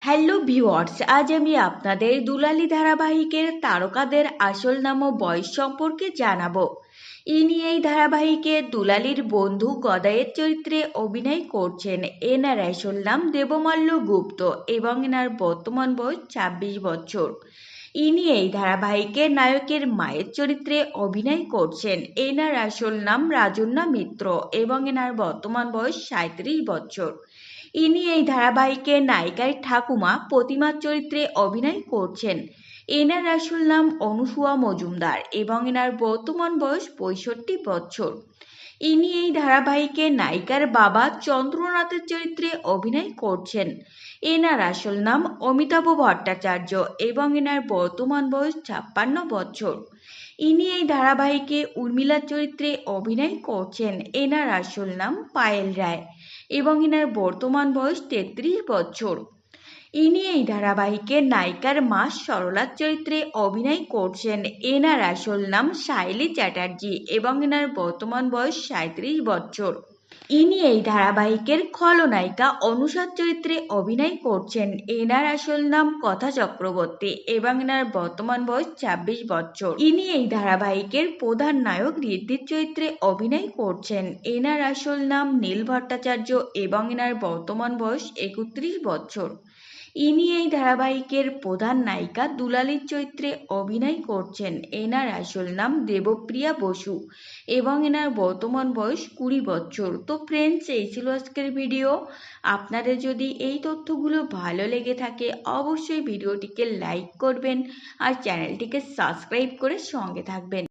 Hello viewers, আজ আমি আপনাদের দুলালী ধারাবাহিকের তারকাদের আসল নাম ও বয়স সম্পর্কে জানাবো। ইনি এই ধারাবাহিকে দুলালীর বন্ধু গদাইয়ের চরিত্রে অভিনয় করছেন। এনার আসল নাম দেবমাল্য গুপ্ত এবং এনার বর্তমান বয়স ২৬ বছর। ইনি এই ধারাবাহিকে নায়কের মায়ের চরিত্রে অভিনয় করছেন। এনার আসল নাম রাজন্যা মিত্র এবং এনার বর্তমান বয়স ৩৭ বছর। ইনি এই ধারাবাহিকে নায়িকার ঠাকুমা প্রতিমার চরিত্রে অভিনয় করছেন। এনার আসল নাম অনুসুয়া মজুমদার এবং এনার বর্তমান বয়স ৬৫ বছর। ইনি এই ধারাবাহিকে নায়িকার বাবা চন্দ্রনাথের চরিত্রে অভিনয় করছেন। এনার আসল নাম অমিতাভ ভট্টাচার্য এবং এনার বর্তমান বয়স ৫৬ বছর। ইনি এই ধারাবাহিকে উর্মিলার চরিত্রে অভিনয় করছেন। এনার আসল নাম পায়েল রায় এবং এনার বর্তমান বয়স ৩৩ বছর। ইনি এই ধারাবাহিকে নায়িকার মা সরলার চরিত্রে অভিনয় করছেন। এনার আসল নাম সায়লী চ্যাটার্জি এবং এনার বর্তমান বয়স ৩৭ বছর। ইনি এই ধারাবাহিকের খলনায়িকা অনুষার চরিত্রে অভিনয় করছেন। এনার আসল নাম কথা চক্রবর্তী এবং এনার বর্তমান বয়স ২৬ বছর। ইনি এই ধারাবাহিকের প্রধান নায়ক ঋদ্ধির চরিত্রে অভিনয় করছেন। এনার আসল নাম নীল ভট্টাচার্য এবং এনার বর্তমান বয়স ৩১ বছর। ইনি এই ধারাবাহিকের প্রধান নায়িকা দুলালীর চরিত্রে অভিনয় করছেন। এনার আসল নাম দেবপ্রিয়া বসু এবং এনার বর্তমান বয়স ২০ বছর। তো ফ্রেন্ডস, এই ছিল আজকের ভিডিও। আপনাদের যদি এই তথ্যগুলো ভালো লেগে থাকে অবশ্যই ভিডিওটিকে লাইক করবেন আর চ্যানেলটিকে সাবস্ক্রাইব করে সঙ্গে থাকবেন।